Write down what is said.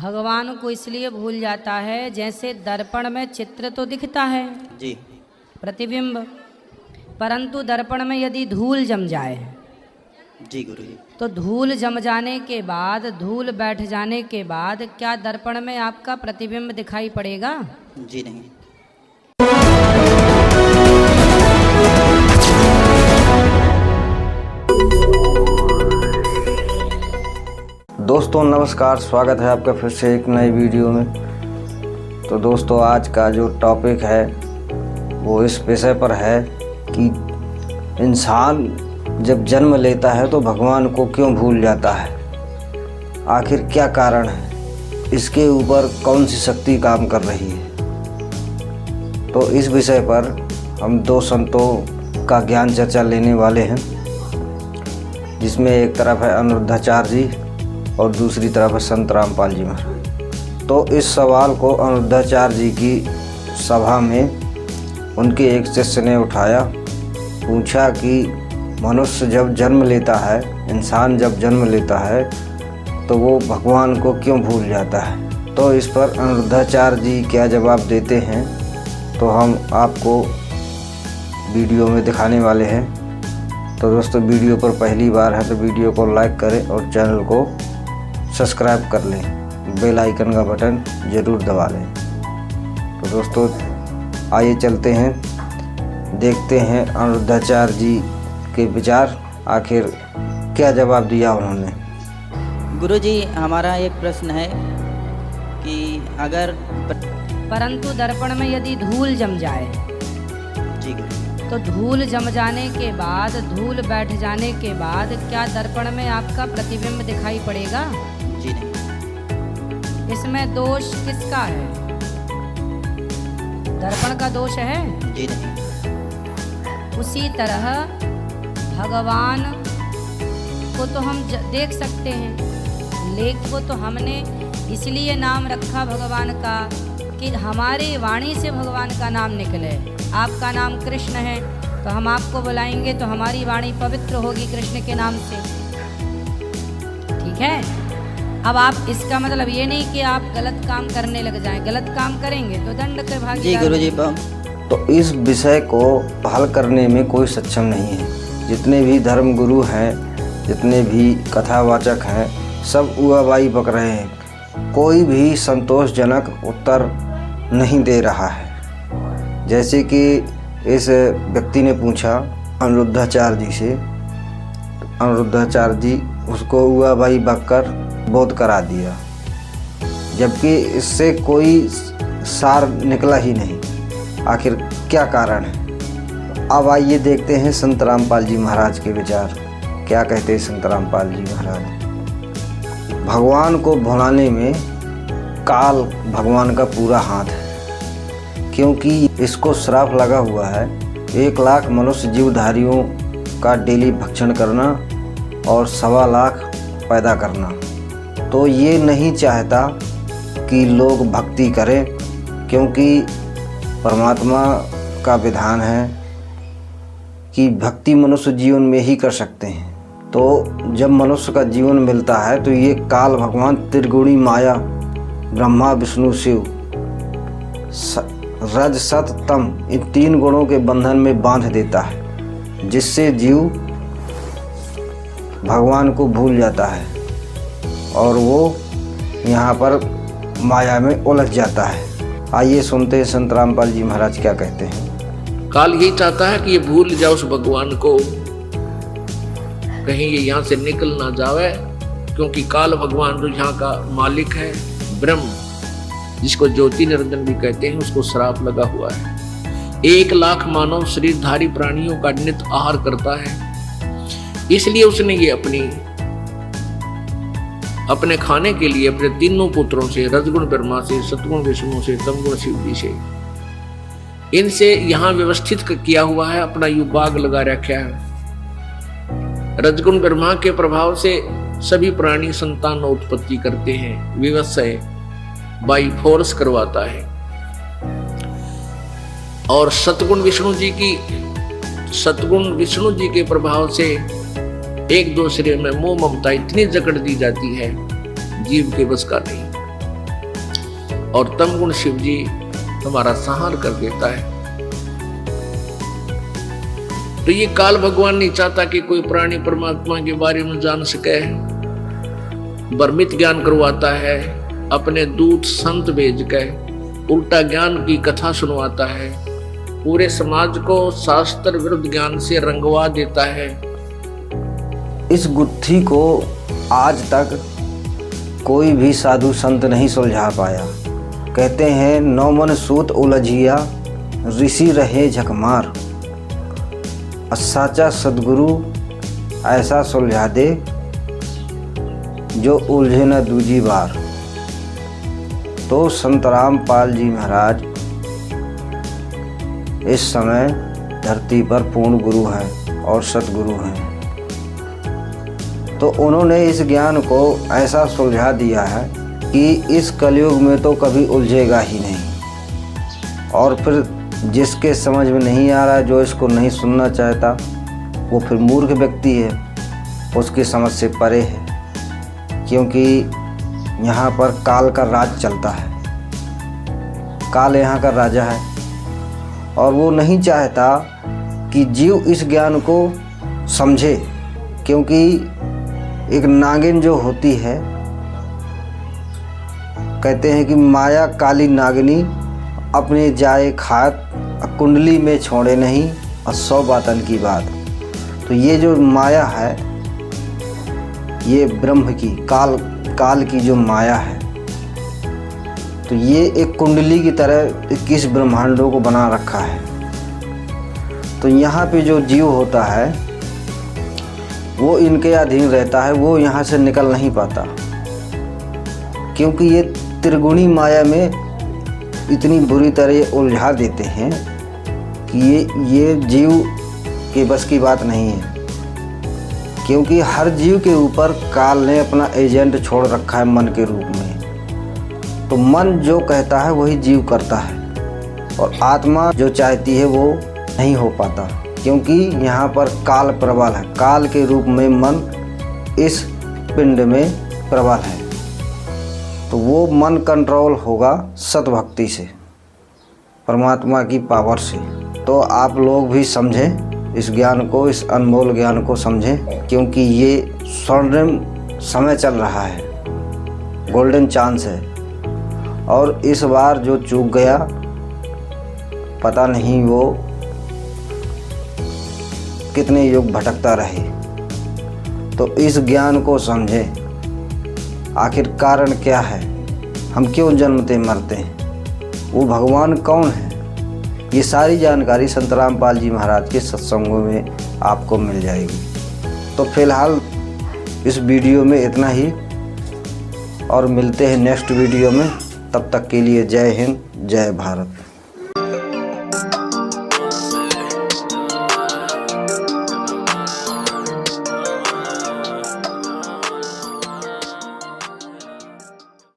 भगवान को इसलिए भूल जाता है, जैसे दर्पण में चित्र तो दिखता है जी प्रतिबिंब, परंतु दर्पण में यदि धूल जम जाए जी गुरु जी। तो धूल जम जाने के बाद, धूल बैठ जाने के बाद क्या दर्पण में आपका प्रतिबिंब दिखाई पड़ेगा? जी नहीं। दोस्तों नमस्कार, स्वागत है आपका फिर से एक नई वीडियो में। तो दोस्तों आज का जो टॉपिक है वो इस विषय पर है कि इंसान जब जन्म लेता है तो भगवान को क्यों भूल जाता है, आखिर क्या कारण है, इसके ऊपर कौन सी शक्ति काम कर रही है। तो इस विषय पर हम दो संतों का ज्ञान चर्चा लेने वाले हैं, जिसमें एक तरफ है अनिरुद्धाचार्य जी और दूसरी तरफ है संत रामपाल जी महाराज। तो इस सवाल को अनिरुद्धाचार्य जी की सभा में उनके एक शिष्य ने उठाया, पूछा कि मनुष्य जब जन्म लेता है, इंसान जब जन्म लेता है तो वो भगवान को क्यों भूल जाता है। तो इस पर अनिरुद्धाचार्य जी क्या जवाब देते हैं तो हम आपको वीडियो में दिखाने वाले हैं। तो दोस्तों वीडियो पर पहली बार है तो वीडियो को लाइक करें और चैनल को सब्सक्राइब कर लें, बेल आइकन का बटन ज़रूर दबा लें। तो दोस्तों आइए चलते हैं, देखते हैं अनिरुद्धाचार्य जी के विचार, आखिर क्या जवाब दिया उन्होंने। गुरु जी हमारा एक प्रश्न है कि अगर परंतु दर्पण में यदि धूल जम जाए जी गुरु तो धूल जम जाने के बाद, धूल बैठ जाने के बाद क्या दर्पण में आपका प्रतिबिंब दिखाई पड़ेगा? जी नहीं। इसमें दोष किसका है? दर्पण का दोष है? जी नहीं। उसी तरह भगवान को तो हम देख सकते हैं, लेख को तो हमने इसलिए नाम रखा भगवान का कि हमारी वाणी से भगवान का नाम निकले। आपका नाम कृष्ण है तो हम आपको बुलाएंगे तो हमारी वाणी पवित्र होगी कृष्ण के नाम से, ठीक है। अब आप इसका मतलब ये नहीं कि आप गलत काम करने लग जाएं, गलत काम करेंगे तो दंड के भागीदार। जी गुरु जी। तो इस विषय को हल करने में कोई सक्षम नहीं है। जितने भी धर्म गुरु हैं, जितने भी कथावाचक हैं, सब उआबाई बक रहे हैं, कोई भी संतोषजनक उत्तर नहीं दे रहा है। जैसे कि इस व्यक्ति ने पूछा अनिरुद्धाचार्य जी से, अनिरुद्धाचार्य जी उसको उआबाई बककर बोध करा दिया, जबकि इससे कोई सार निकला ही नहीं। आखिर क्या कारण है? अब आइए देखते हैं संत रामपाल जी महाराज के विचार। क्या कहते हैं संत रामपाल जी महाराज। भगवान को भुलाने में काल भगवान का पूरा हाथ है, क्योंकि इसको श्राप लगा हुआ है 1 लाख मनुष्य जीवधारियों का डेली भक्षण करना और 1.25 लाख पैदा करना। तो ये नहीं चाहता कि लोग भक्ति करें, क्योंकि परमात्मा का विधान है कि भक्ति मनुष्य जीवन में ही कर सकते हैं। तो जब मनुष्य का जीवन मिलता है तो ये काल भगवान त्रिगुणी माया ब्रह्मा विष्णु शिव रज सत तम, इन 3 गुणों के बंधन में बांध देता है, जिससे जीव भगवान को भूल जाता है और वो यहाँ पर माया में उलझ जाता है। आइए सुनते हैं संत रामपाल जी महाराज क्या कहते हैं। काल यही चाहता है कि ये भूल जाओ उस भगवान को, कहीं ये यहाँ से निकल ना जावे, क्योंकि काल भगवान जो यहाँ का मालिक है, ब्रह्म जिसको ज्योति निरंजन भी कहते हैं, उसको श्राप लगा हुआ है। 1 लाख मानव शरीरधारी प्राणियों का नित आहार करता है, इसलिए उसने ये अपने खाने के लिए अपने 3 पुत्रों से, रजगुण ब्रह्मा से, सतगुण विष्णु से, तमगुण शिव जी से, इनसे यहाँ व्यवस्थित किया हुआ है, अपना यू बाग लगा रखा है। रजगुण ब्रह्मा के प्रभाव से सभी प्राणी संतान उत्पत्ति करते हैं, विवस्वय बाई फोर्स करवाता है। और सतगुण विष्णु जी के प्रभाव से एक दूसरे में मोह ममता इतनी जकड़ दी जाती है, जीव के बस का नहीं। और तमगुण शिव जी हमारा संहार कर देता है। तो ये काल भगवान नहीं चाहता कि कोई प्राणी परमात्मा के बारे में जान सके, भ्रमित ज्ञान करवाता है, अपने दूत संत भेज के उल्टा ज्ञान की कथा सुनवाता है, पूरे समाज को शास्त्र विरुद्ध ज्ञान से रंगवा देता है। इस गुत्थी को आज तक कोई भी साधु संत नहीं सुलझा पाया। कहते हैं 9 मन सूत उलझिया, ऋषि रहे झकमार। साचा सदगुरु ऐसा सुलझा दे, जो उलझे न दूजी बार। तो संत रामपाल जी महाराज इस समय धरती पर पूर्ण गुरु हैं और सतगुरु हैं। तो उन्होंने इस ज्ञान को ऐसा सुलझा दिया है कि इस कलयुग में तो कभी उलझेगा ही नहीं। और फिर जिसके समझ में नहीं आ रहा है, जो इसको नहीं सुनना चाहता, वो फिर मूर्ख व्यक्ति है, उसकी समझ से परे है। क्योंकि यहाँ पर काल का राज चलता है, काल यहाँ का राजा है, और वो नहीं चाहता कि जीव इस ज्ञान को समझे। क्योंकि एक नागिन जो होती है, कहते हैं कि माया काली नागिनी अपने जाए खात, कुंडली में छोड़े नहीं और 100 बातन की बात। तो ये जो माया है, ये ब्रह्म की काल की जो माया है, तो ये एक कुंडली की तरह 21 ब्रह्मांडों को बना रखा है। तो यहाँ पे जो जीव होता है वो इनके अधीन रहता है, वो यहाँ से निकल नहीं पाता। क्योंकि ये त्रिगुणी माया में इतनी बुरी तरह उलझा देते हैं कि ये जीव के बस की बात नहीं है। क्योंकि हर जीव के ऊपर काल ने अपना एजेंट छोड़ रखा है मन के रूप में। तो मन जो कहता है वही जीव करता है, और आत्मा जो चाहती है वो नहीं हो पाता। क्योंकि यहाँ पर काल प्रबल है, काल के रूप में मन इस पिंड में प्रबल है। तो वो मन कंट्रोल होगा सतभक्ति से, परमात्मा की पावर से। तो आप लोग भी समझें इस ज्ञान को, इस अनमोल ज्ञान को समझें। क्योंकि ये स्वर्णिम समय चल रहा है, गोल्डन चांस है। और इस बार जो चूक गया, पता नहीं वो कितने युग भटकता रहे। तो इस ज्ञान को समझें, आखिर कारण क्या है, हम क्यों जन्मते मरते हैं, वो भगवान कौन है। ये सारी जानकारी संत रामपाल जी महाराज के सत्संगों में आपको मिल जाएगी। तो फिलहाल इस वीडियो में इतना ही, और मिलते हैं नेक्स्ट वीडियो में। तब तक के लिए जय हिंद, जय भारत।